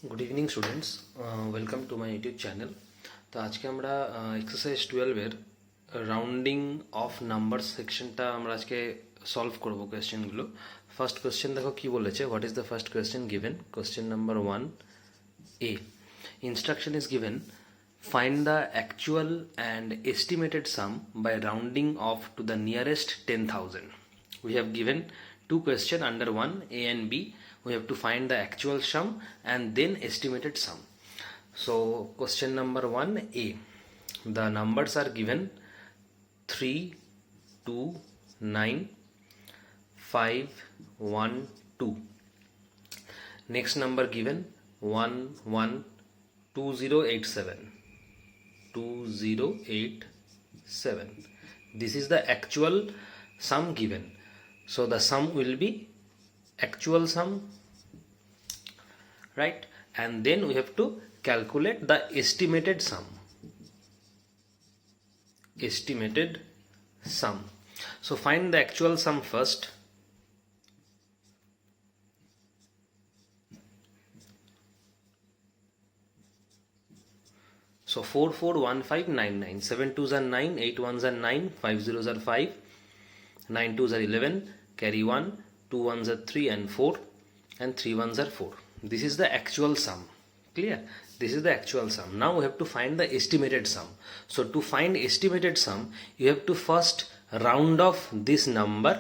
Good evening students, welcome to my YouTube channel. तो आज के আমরা এক্সারসাইজ 12 এর রাউন্ডিং অফ নাম্বার সেকশনটা আমরা আজকে সলভ করব কোশ্চেনগুলো। ফার্স্ট কোশ্চেন দেখো কি বলেছে, what is the first question given? Question number 1 A, instruction is given, find the actual and estimated sum by rounding off to the nearest 10,000. We have given two questions under 1 A and B. We have to find the actual sum and then estimated sum. So question number 1 A, the numbers are given 3 2 9 5 1 2. Next number given 1 1 2087. 2087. This is the actual sum given. So the sum will be actual sum, right? And then we have to calculate the estimated sum. Estimated sum. So find the actual sum first. So 441599, 7 2s are 9, 8 1s are 9, 5 0s are 5, 9 2s are 11, carry 1, 2 1s are 3 and 4, and 3 1s are 4. This is the actual sum. Clear? This is the actual sum. Now we have to find the estimated sum. So to find estimated sum, you have to first round off this number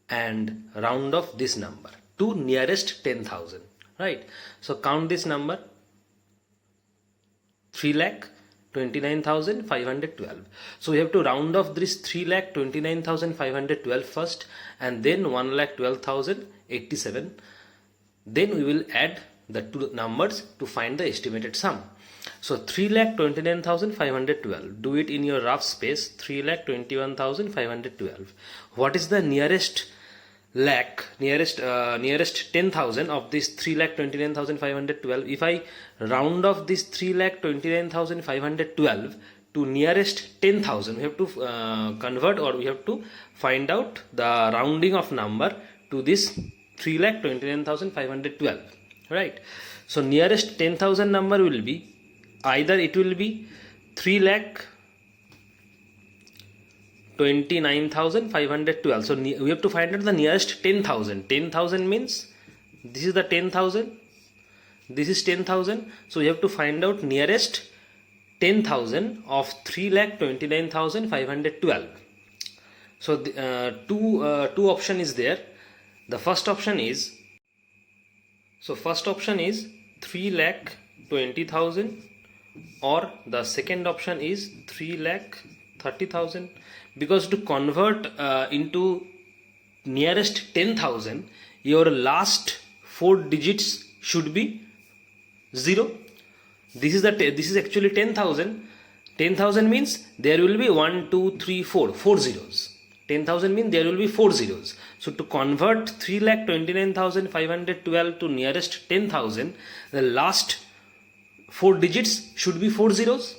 and round off this number to nearest 10,000. Right? So count this number. 3,29,512. So we have to round off this 3,29,512 first, and then 1,12,087. Then we will add the two numbers to find the estimated sum. So 3,29,512. Do it in your rough space. 3,21,512. What is the nearest nearest 10,000 of this 3,29,512? If I round off this 3,29,512 to nearest 10,000, we have to convert, or we have to find out the rounding of number to this 3,29,512, right? So nearest 10,000 number will be either it will be 3,29,512. So we have to find out the nearest 10,000. 10,000 means this is the 10,000, this is 10,000. So we have to find out nearest 10,000 of 3,29,512. So two option is there. The first option is, first option is 3,20,000, or the second option is 3,30,000. Because to convert into nearest 10,000, your last 4 digits should be 0. This is actually 10,000. 10,000 means there will be 1 2 3 4 4 zeros. 10,000 means there will be 4 zeros. So to convert 3,29,512 to nearest 10,000, the last 4 digits should be 4 zeros.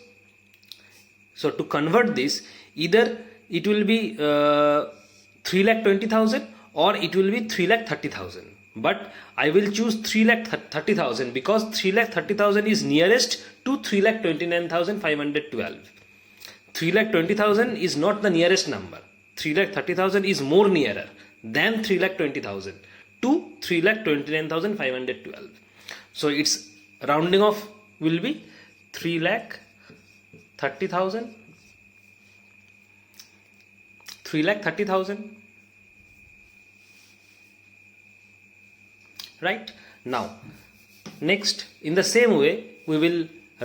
So to convert this, either it will be 3,20,000 or it will be 3,30,000. But I will choose 3,30,000 because 3,30,000 is nearest to 3,29,512. 3,20,000 is not the nearest number. 3,30,000 is more nearer than 3,20,000 to 3,29,512. So its rounding off will be 3,30,000. 3,30,000. Right? Now next, in the same way, we will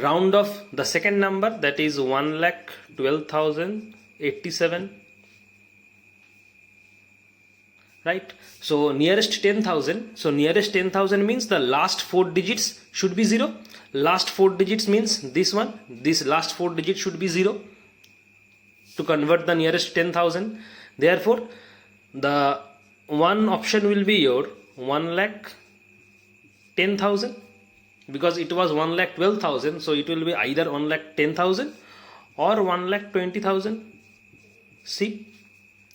round off the second number, that is 1,12,087. Right? So nearest 10,000. So nearest 10,000 means the last 4 digits should be 0. Last 4 digits means this one. This last 4 digits should be 0 to convert the nearest 10,000. Therefore the one option will be your 1,10,000, because it was 1,12,000. So it will be either 1,10,000 or 1,20,000. See,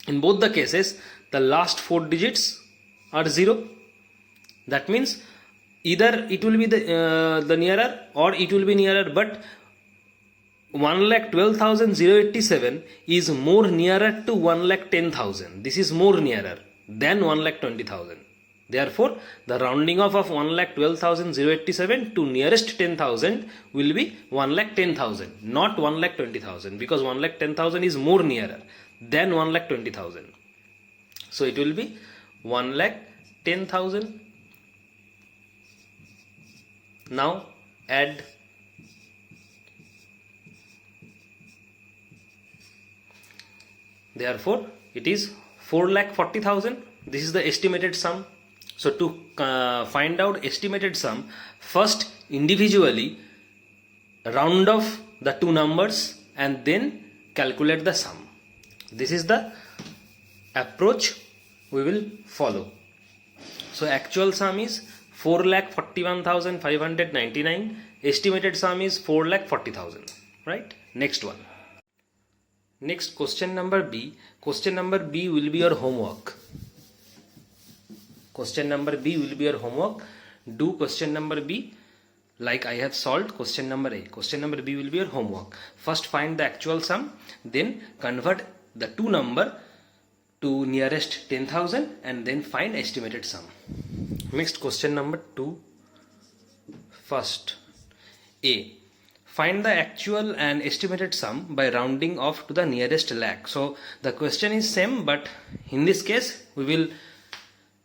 in both the cases the last 4 digits are 0. That means either it will be the nearer or it will be nearer, but 1,12,087 is more nearer to 1,10,000. This is more nearer than 1,20,000. Therefore, the rounding off of 1,12,087 to nearest 10,000 will be 1,10,000, not 1,20,000, because 1,10,000 is more nearer than 1,20,000. So it will be 1,10,000. Now add therefore it is 4,40,000. This is the estimated sum. So to find out estimated sum, first individually round off the two numbers and then calculate the sum. This is the approach we will follow. So actual sum is 4,41,599. Estimated sum is 4,40,000. Right? Next one. Next, question number B. Question number B will be your homework. Question number B will be your homework. Do question number B like I have solved question number A. Question number B will be your homework. First find the actual sum, then convert the two number to nearest 10,000 and then find estimated sum. Next, question number 2. First, A. Find the actual and estimated sum by rounding off to the nearest lakh. So the question is same, but in this case we will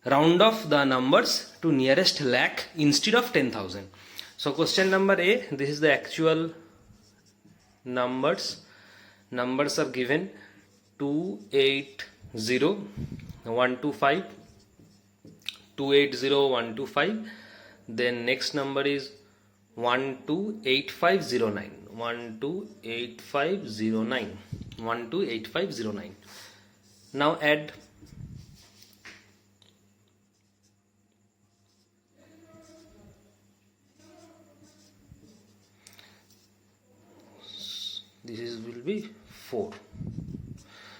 round off the numbers to nearest lakh instead of 10,000. So question number A, this is the actual numbers. Numbers are given 280,125, 280,125. Then next number is 128509, 128509, 128509. Now add. This will be 4.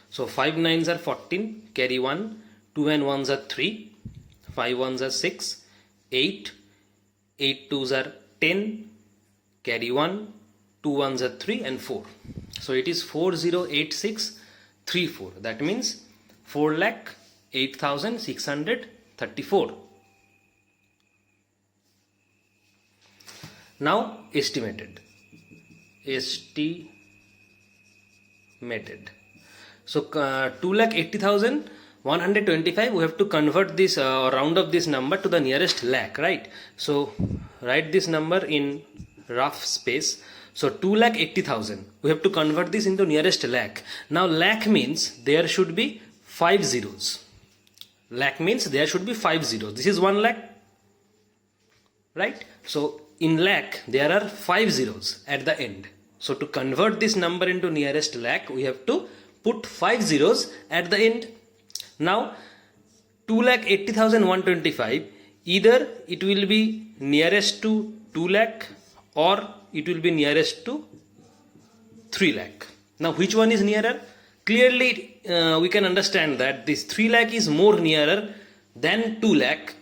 So 5 9s are 14, carry 1, 2 and 1s are 3, 5 1s are 6, 8, 8 2s are 10, carry 1, 2 1s are 3 and 4. So it is 408634. That means 4,08,634. Now estimated. So 2,80,125, we have to convert this round up this number to the nearest lakh, right? So write this number in rough space. So 2,80,000, we have to convert this into nearest lakh. Now lakh means there should be 5 zeros. Lakh means there should be 5 zeros. This is 1 lakh, right? So in lakh there are 5 zeros at the end. So to convert this number into nearest lakh, we have to put 5 zeros at the end. Now 2,80,125, either it will be nearest to 2 lakh or it will be nearest to 3 lakh. Now which one is nearer? Clearly we can understand that this 3 lakh is more nearer than 2 lakh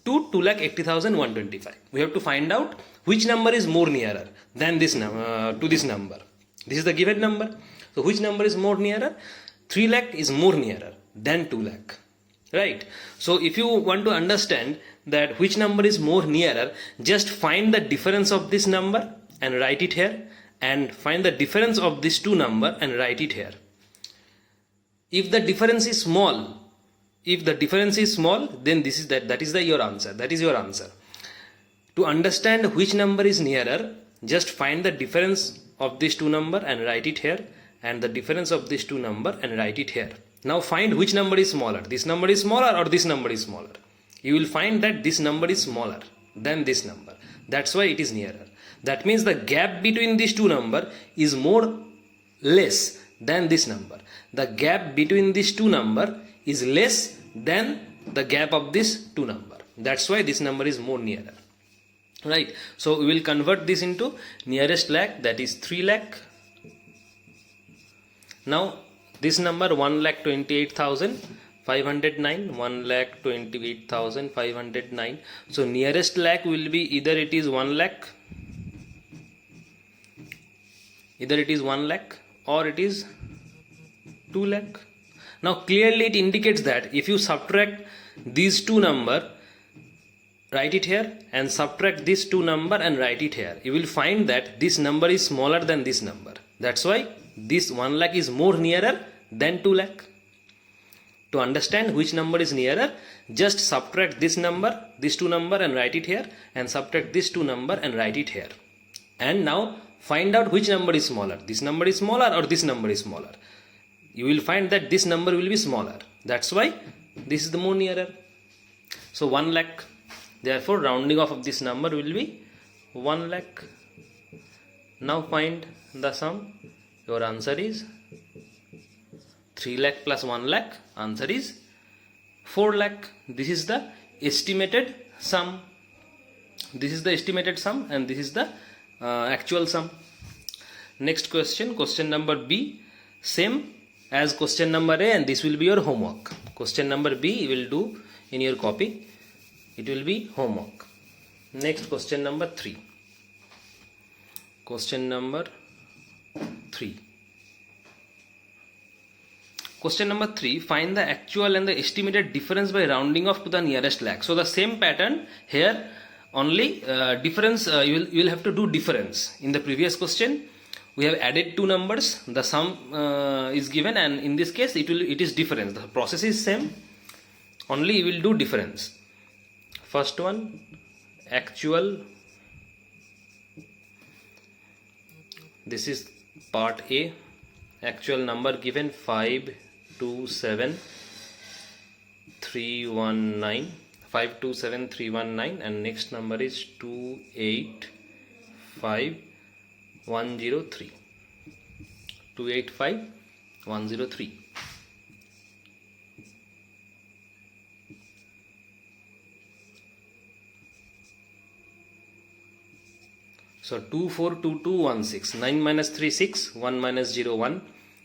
to 2,80,125. We have to find out which number is more nearer than this to this number. This is the given number. So which number is more nearer? 3 lakh is more nearer than 2 lakh. Right? So if you want to understand that which number is more nearer, just find the difference of this number and write it here, and find the difference of this two number and write it here. If the difference is small, then this is that is your answer. That is your answer. To understand which number is nearer, just find the difference of this two number and write it here, and the difference of this two number and write it here. Now find which number is smaller. This number is smaller or this number is smaller. You will find that this number is smaller than this number. That's why it is nearer. That means the gap between these two number is less than this number. The gap between these two number is less than the gap of this two number. That's why this number is more nearer. Right? So we will convert this into nearest lakh, that is 3 lakh. Now this number 1,28,000, 509, 1,28,509. So nearest lakh will be either it is 1 lakh, or it is 2 lakh. Now clearly it indicates that if you subtract these two number, write it here, and subtract this two number and write it here, you will find that this number is smaller than this number. That's why this 1 lakh is more nearer than 2 lakh. To understand which number is nearer, just subtract this number, this two number, and write it here, and subtract this two number and write it here. And now find out which number is smaller. This number is smaller or this number is smaller. You will find that this number will be smaller. That's why this is the more nearer. So 1 lakh. Therefore, rounding off of this number will be 1 lakh. Now find the sum. Your answer is 3 lakh plus 1 lakh. Answer is 4 lakh. This is the estimated sum. This is the estimated sum and this is the actual sum. Next question, question number B. Same as question number A, and this will be your homework. Question number B you will do in your copy. It will be homework. Next, question number 3. Question number 3. Question number 3. Find the actual and the estimated difference by rounding off to the nearest lakh. So the same pattern here, only difference you will have to do difference. In the previous question we have added two numbers, the sum is given, and in this case it is difference. The process is same, only you will do difference. First one, actual. This is part A. Actual number given 527,319, and next number is 285,103. 285,103. So 242216. 9 minus 3 6, 1 minus 0 1,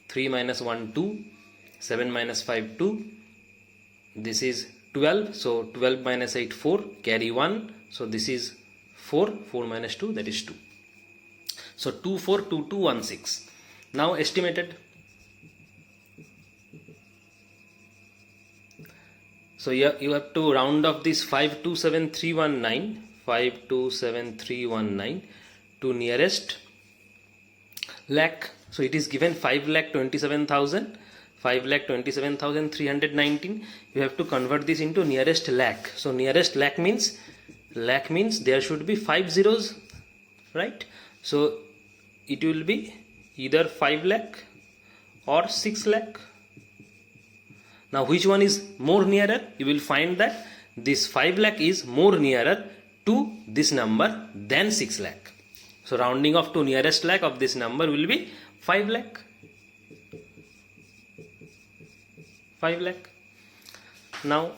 3 minus 1 2, 7 minus 5 2. This is 12. So 12 minus 8 4, carry 1. So this is 4. 4 minus 2, that is 2. So 242216. Now estimated. So you have to round off this 527,319 to nearest lakh. So it is given 5,27,000, 5,27,319. You have to convert this into nearest lakh. So nearest lakh means there should be 5 zeros, right? So it will be either 5 lakh or 6 lakh. Now which one is more nearer? You will find that this 5 lakh is more nearer to this number than 6 lakh. So rounding off to nearest lakh of this number will be 5 lakh. 5 lakh. Now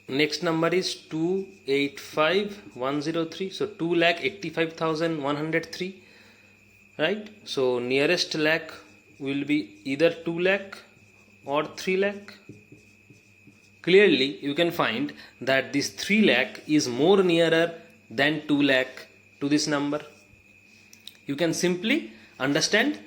next number is 285,103. So 2,85,103. Right? So nearest lakh will be either 2 lakh or 3 lakh. Clearly you can find that this 3 lakh is more nearer than 2 lakh to this number. You can simply understand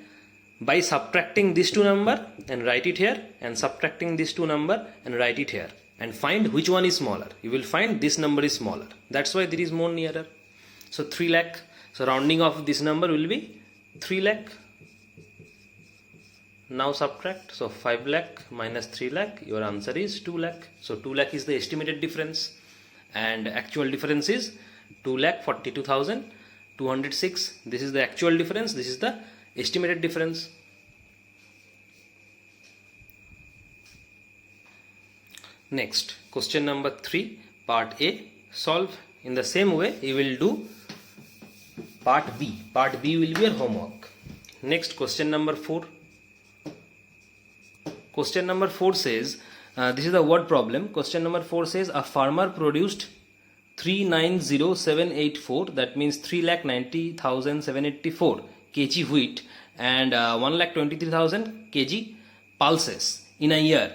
by subtracting this two number and write it here, and subtracting this two number and write it here, and find which one is smaller. You will find this number is smaller. That's why there is more nearer. So 3 lakh. So rounding off this number will be 3 lakh. Now subtract. So 5 lakh minus 3 lakh, your answer is 2 lakh. So 2 lakh is the estimated difference, and actual difference is 2,42,206. This is the actual difference, this is the estimated difference. Next, question number 3, part A. Solve in the same way you will do part B. Part B will be your homework. Next, question number 4. Question number 4 says, this is the word problem. Question number 4 says a farmer produced 390,784, that means 3,90,784 kg wheat and 1,23,000 kg pulses in a year.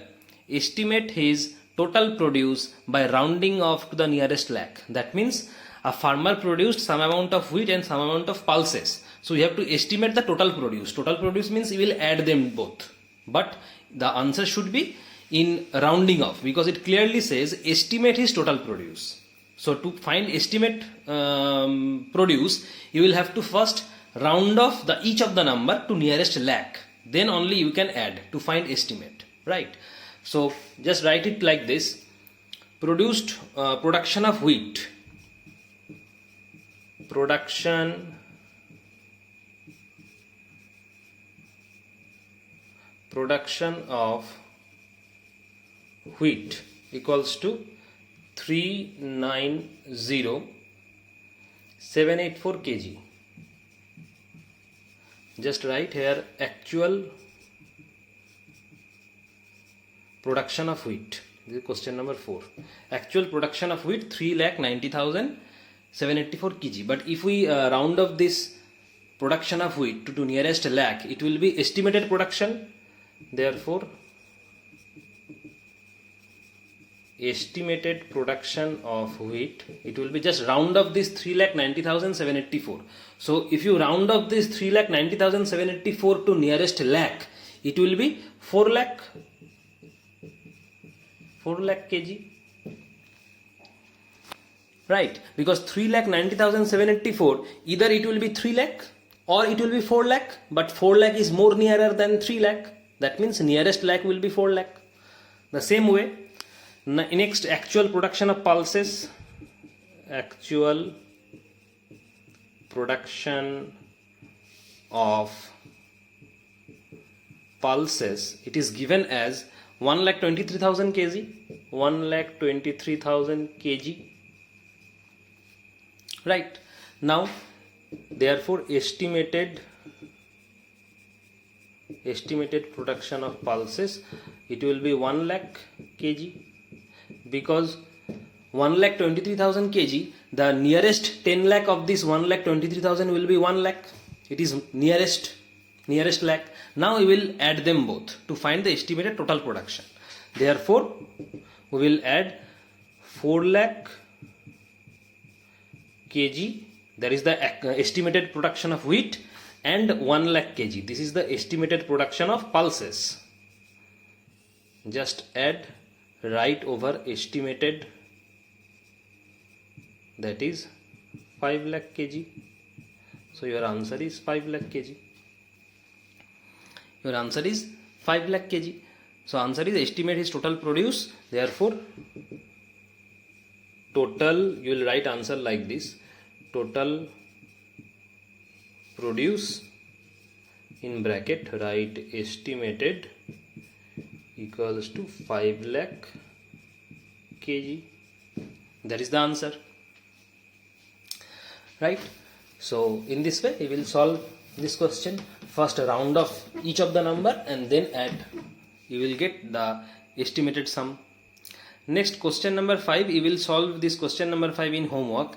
estimate his total produce by rounding off to the nearest lakh. That means a farmer produced some amount of wheat and some amount of pulses. So you have to estimate the total produce. Total produce means you will add them both. But the answer should be in rounding off, because it clearly says estimate his total produce. So to find estimate produce, you will have to first round off each of the number to nearest lakh. Then only you can add to find estimate, right? So just write it like this: production of wheat, production of wheat equals to 390,784 kg. Just write here actual production of wheat. This is question number 4. Actual production of wheat 3,90,784 kg. But if we round off this production of wheat to nearest lakh, it will be estimated production. Therefore, estimated production of wheat, it will be just round off this 3,90,784. So if you round off this 3,90,784 to nearest lakh, it will be 4 lakh kg, right? Because 3,90,784, either it will be 3 lakh or it will be 4 lakh, but 4 lakh is more nearer than 3 lakh. That means nearest lakh will be 4 lakh. The same way, next, actual production of pulses. Actual production of pulses, it is given as 1,23,000 kg. 1,23,000 kg. Right. Now, therefore, estimated production of pulses, it will be 1 lakh kg, because 1,23,000 kg, the nearest 10 lakh of this 1,23,000 will be 1 lakh. It is nearest lakh. Now we will add them both to find the estimated total production. Therefore, we will add 4 lakh kg, that is the estimated production of wheat, and 1 lakh kg. This is the estimated production of pulses. Just add, write over estimated, that is 5 lakh kg. So your answer is 5 lakh kg. Your answer is 5 lakh kg. So answer is estimate his total produce. Therefore, total, you will write answer like this: total produce, in bracket write estimated, equals to 5 lakh kg. That is the answer, right? So in this way, we will solve this question. First round off each of the number and then add. You will get the estimated sum. Next, question number 5. You will solve this question number 5 in homework.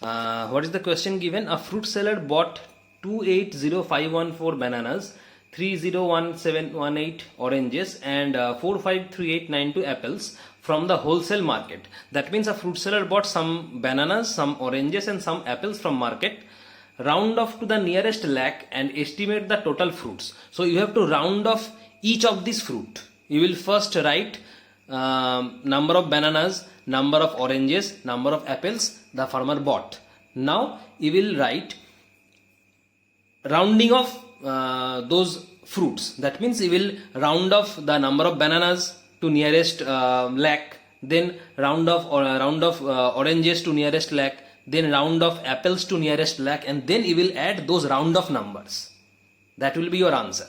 What is the question given? A fruit seller bought 280,514 bananas, 301718 oranges, and 453892 apples from the wholesale market. That means a fruit seller bought some bananas, some oranges, and some apples from market. Round off to the nearest lakh and estimate the total fruits. So you have to round off each of these fruit. You will first write number of bananas, number of oranges, number of apples the farmer bought. Now you will write rounding off those fruits. That means you will round off the number of bananas to nearest lakh, then round off oranges to nearest lakh, then round off apples to nearest lakh, and then you will add those round off numbers. That will be your answer.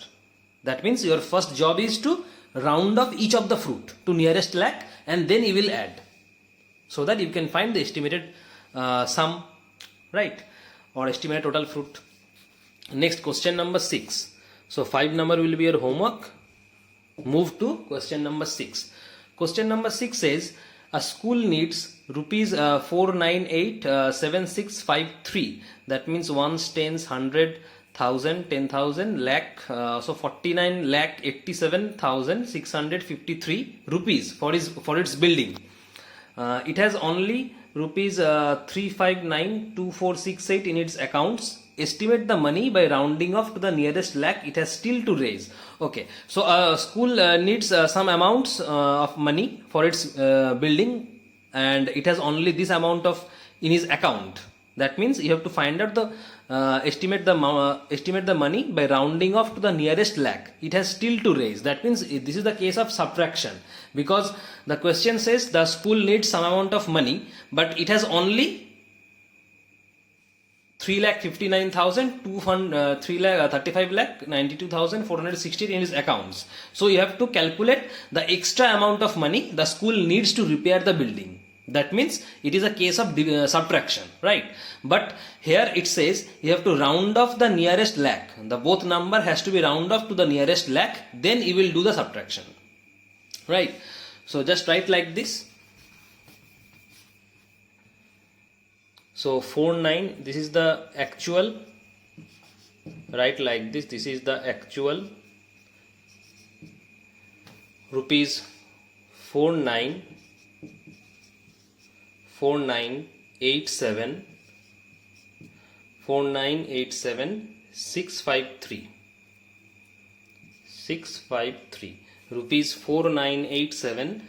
That means your first job is to round off each of the fruit to nearest lakh, and then you will add, so that you can find the estimated sum, right, or estimated total fruit. Next, question number 6. So 5 number will be your homework. Move to question number 6. Question number 6 says a school needs rupees 4987653. That means ones, tens, 100, thousand, 10,000, lakh, so 49 lakh 87,653 rupees for its building. It has only rupees 3592468 in its accounts. Estimate the money by rounding off to the nearest lakh it has still to raise. Okay, so school needs some amounts of money for its building, and it has only this amount of in his account. That means you have to find out the estimate the money by rounding off to the nearest lakh it has still to raise. That means this is the case of subtraction, because the question says the school needs some amount of money, but it has only 3,35,92,460 in his accounts. So you have to calculate the extra amount of money the school needs to repair the building. That means it is a case of subtraction, right? But here it says you have to round off the nearest lakh. The both number has to be round off to the nearest lakh, then you will do the subtraction, right? So just write like this. So 49, this is the actual, write like this, this is the actual rupees 4987 653 rupees 4987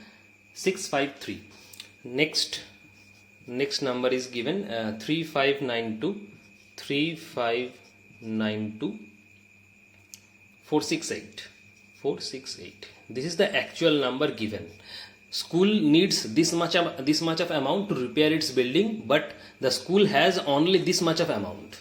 653. Next number is given 3592 468. This is the actual number given. School needs this much of amount to repair its building, but the school has only this much of amount.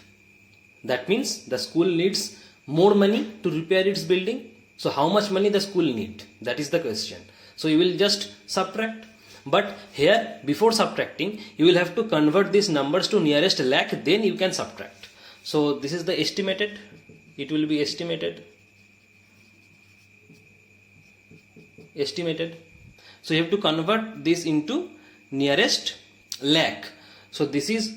That means the school needs more money to repair its building. So how much money the school need? That is the question. So you will just subtract. But here, before subtracting, you will have to convert these numbers to nearest lakh, then you can subtract. So this is the estimated. It will be estimated. So you have to convert this into nearest lakh. So this is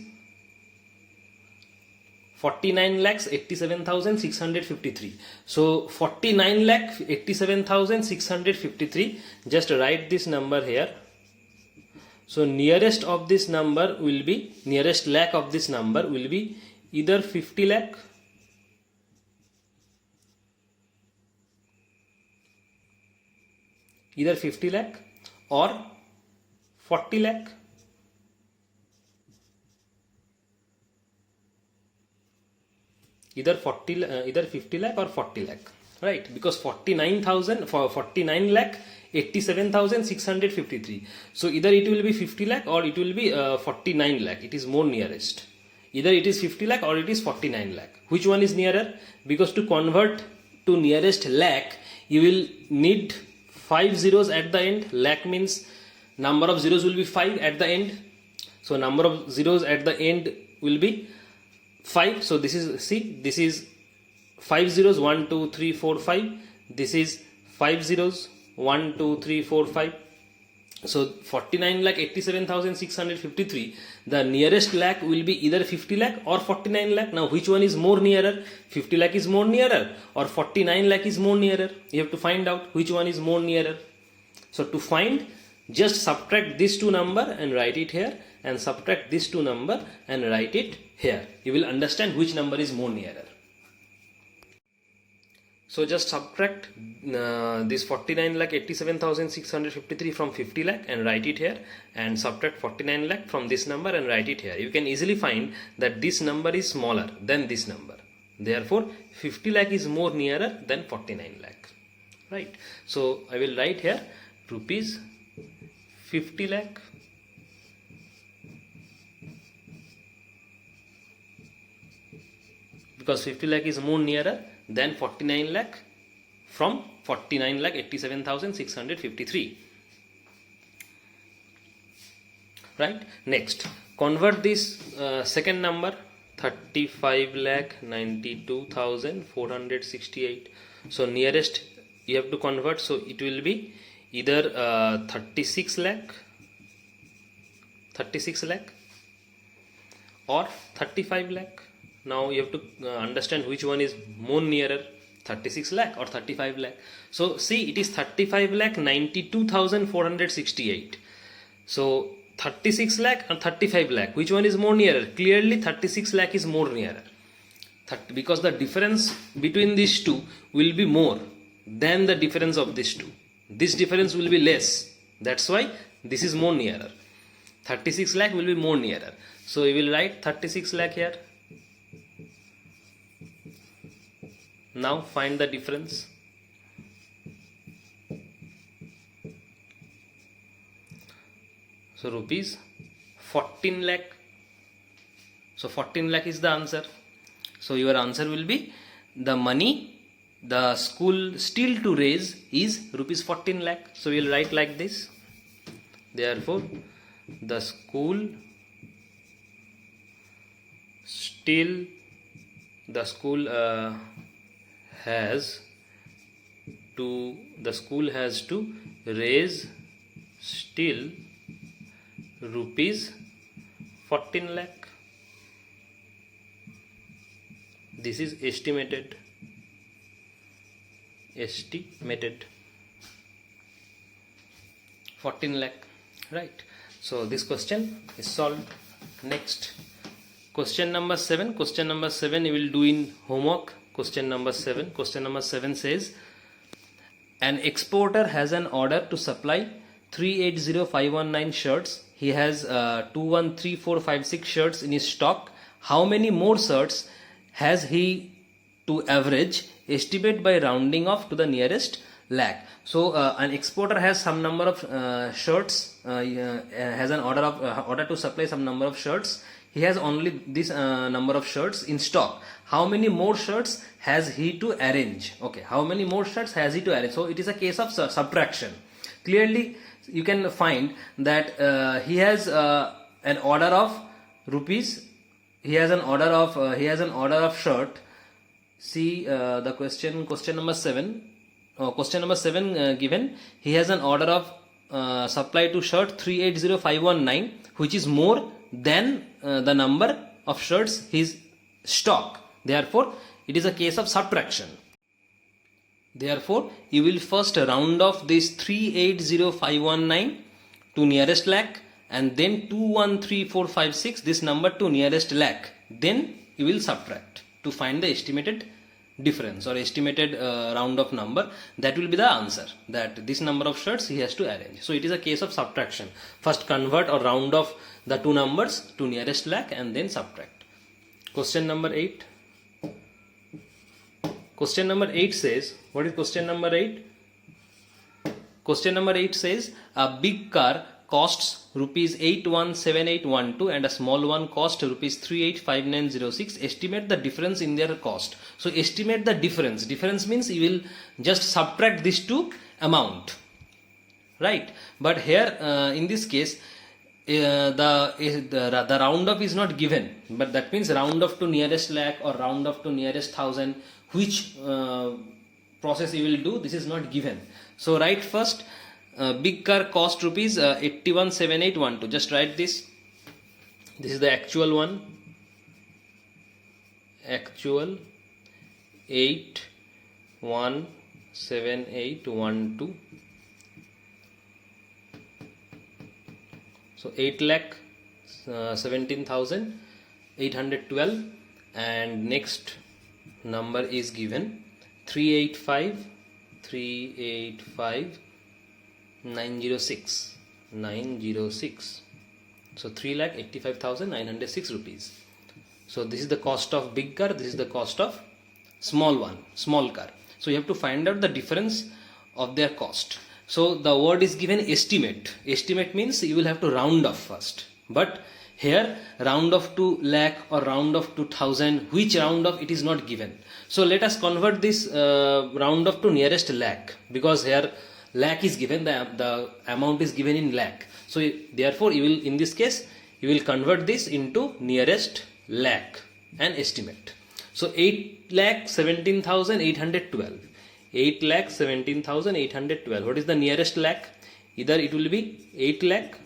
49,87,653. So 49,87,653. Just write this number here. So nearest of this number will be, nearest lakh of this number will be either 50 lakh or 40 lakh. Either 50 lakh or 40 lakh, right? Because 49 lakh 87,653. So either it will be 50 lakh or it will be 49 lakh. It is more nearest. Either it is 50 lakh or it is 49 lakh. Which one is nearer? Because to convert to nearest lakh, you will need 5 zeros at the end. Lakh means number of zeros will be 5 at the end. So number of zeros at the end will be 5. So this is, see, this is 5 zeros, 1 2 3 4 5. This is 5 zeros, 1 2 3 4 5. So 49,87,653. The nearest lakh will be either 50 lakh or 49 lakh. Now which one is more nearer? 50 lakh is more nearer or 49 lakh is more nearer? You have to find out which one is more nearer. So to find, just subtract these two number and write it here, and subtract this two number and write it here. You will understand which number is more nearer. So just subtract this 49,87,653 from 50 lakh and write it here, and subtract 49 lakh from this number and write it here. You can easily find that this number is smaller than this number. Therefore 50 lakh is more nearer than 49 lakh, right? So I will write here rupees 50 lakh because 50 lakh is more nearer than 49 lakh from 49,87,653. Right? Next, convert this second number 35,92,468. So nearest you have to convert. So it will be either 36 lakh or 35 lakh. Now you have to understand which one is more nearer, 36 lakh or 35 lakh. So see, it is 35 lakh 92,468. So 36 lakh and 35 lakh, which one is more nearer? Clearly 36 lakh is more nearer. Because the difference between these two will be more than the difference of these two. This difference will be less. That's why this is more nearer. 36 lakh will be more nearer. So we will write 36 lakh here. Now find the difference. So rupees 14 lakh. So 14 lakh is the answer. So your answer will be the money the school still to raise is rupees 14 lakh. So we will write like this. Therefore, the school still has to raise still rupees 14 lakh. This is estimated 14 lakh, right? So this question is solved. Next, question number 7. Question number 7 you will do in homework. Question number 7. Question number 7 says, an exporter has an order to supply 380519 shirts. He has 213456 shirts in his stock. How many more shirts has he to average? Estimate by rounding off to the nearest lakh. So an exporter has some number of shirts, has an order to supply some number of shirts. He has only this number of shirts in stock. How many more shirts has he to arrange? Okay, how many more shirts has he to arrange? So it is a case of subtraction. Clearly you can find that he has an order of rupees. He has an order of shirt. See the question number 7. Question number 7 given. He has an order of supply to shirt 380519, which is more than the number of shirts his stock. Therefore, it is a case of subtraction. Therefore, you will first round off this 380519 to nearest lakh, and then 213456, this number, to nearest lakh. Then you will subtract to find the estimated difference or estimated round of number. That will be the answer, that this number of shirts he has to arrange. So it is a case of subtraction. First convert or round off the two numbers to nearest lakh and then subtract. Question number 8. Question number 8 says, what is question number 8? Question number 8 says, a big car costs rupees 817812 and a small one cost rupees 385906. Estimate the difference in their cost. So estimate the difference. Difference means you will just subtract these two amount, right? But here in this case the round off is not given, but that means round off to nearest lakh or round off to nearest thousand. Which process you will do, this is not given. So write first big car cost rupees 817812. Just write this. This is the actual one. Actual 817812. So 8,17,812, and next number is given 385,906. So 3,85,906 rupees. So this is the cost of big car, this is the cost of small car. So you have to find out the difference of their cost. So the word is given estimate. Estimate means you will have to round off first. But here round off to lakh or round off to thousand, which round off, it is not given. So let us convert this round off to nearest lakh, because here lakh is given, the amount is given in lakh. So therefore you will, in this case, you will convert this into nearest lakh and estimate. So 8,17,812. 8,17,812. What is the nearest lakh? Either it will be 8 lakh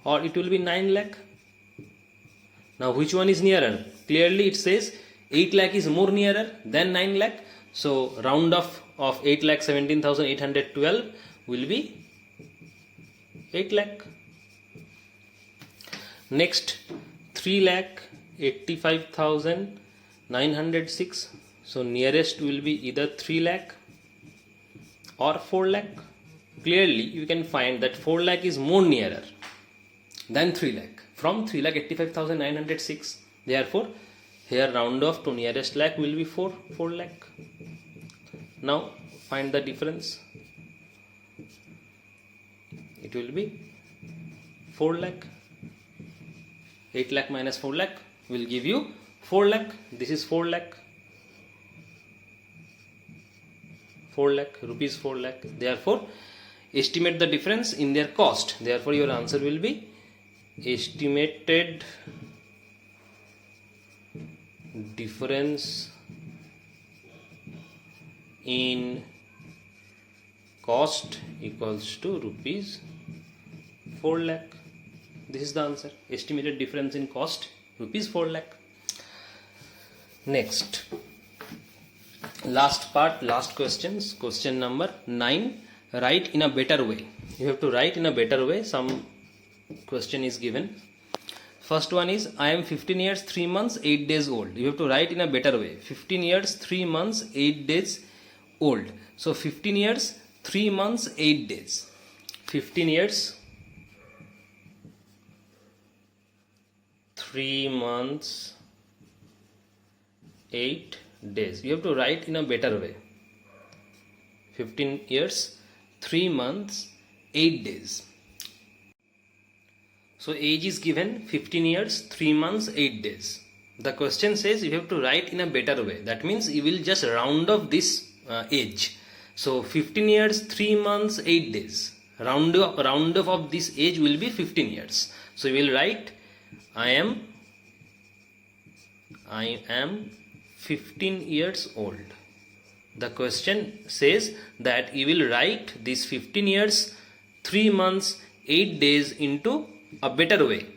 or it will be 9 lakh. Now which one is nearer? Clearly it says 8 lakh is more nearer than 9 lakh. So round off of 8,17,812 will be 8 lakh. Next 3,85,906. So nearest will be either 3 lakh or 4 lakh. Clearly you can find that 4 lakh is more nearer than 3 lakh from 3,85,906. Therefore here round off to nearest lakh will be 4 lakh. Now find the difference. It will be 4 lakh. 8 lakh minus 4 lakh will give you 4 lakh. This is 4 lakh. 4 lakh, rupees 4 lakh. Therefore estimate the difference in their cost. Therefore your answer will be estimated difference in cost equals to rupees 4 lakh. This is the answer. Estimated difference in cost rupees 4 lakh. Next, last part, last questions. Question number 9. Write in a better way. You have to write in a better way. Some question is given. First one is, I am 15 years 3 months 8 days old. You have to write in a better way. 15 years 3 months 8 days old. So 15 years 3 months 8 days. 15 years 3 months 8 days. You have to write in a better way. 15 years 3 months 8 days. So age is given 15 years 3 months 8 days. The question says you have to write in a better way. That means you will just round off this age. So 15 years 3 months 8 days. Round off of this age will be 15 years. So you will write I am 15 years old. The question says that you will write this 15 years 3 months 8 days into a better way.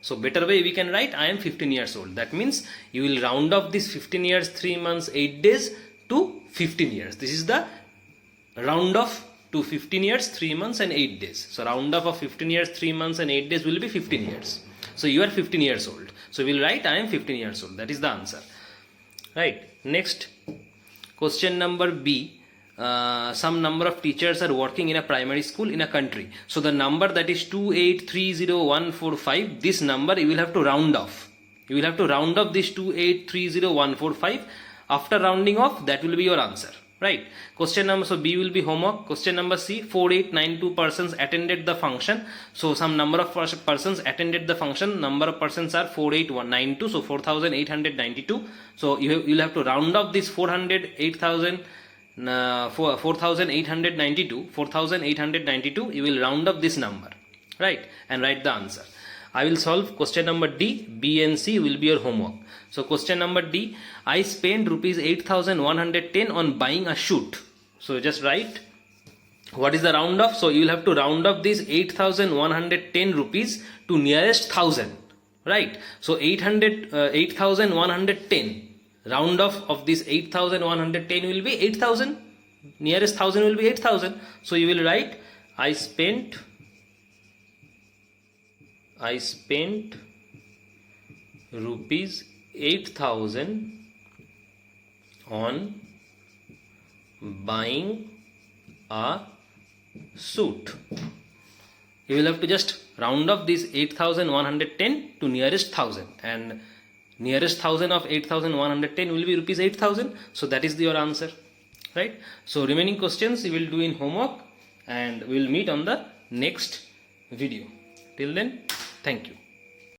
So better way we can write I am 15 years old. That means you will round off this 15 years 3 months 8 days to 15 years. This is the round off to 15 years 3 months and 8 days. So round off of 15 years 3 months and 8 days will be 15 years. So you are 15 years old. So we will write I am 15 years old. That is the answer. Right. Next, question number B. Some number of teachers are working in a primary school in a country. So the number that is 2830145, this number you will have to round off. You will have to round off this 2830145. After rounding off, that will be your answer. Right. Question number, so B will be homework. Question number C, 4892 persons attended the function. So some number of persons attended the function. Number of persons are 4892. So 4892. So you'll have to round off this 4892. You will round up this number, right, and write the answer. I will solve question number D. B and C will be your homework. So question number D, I spent rupees 8,110 on buying a shoot. So just write what is the round off. So you will have to round off this 8,110 rupees to nearest 1000, right? So 8,110. Round off of this 8,110 will be 8,000. Nearest 1000 will be 8,000. So you will write I spent rupees 8,000 on buying a suit. You will have to just round off this 8,110 to nearest 1000, and nearest 1000 of 8,110 will be rupees 8,000. So that is your answer, right? So remaining questions you will do in homework, and we will meet on the next video. Till then, thank you.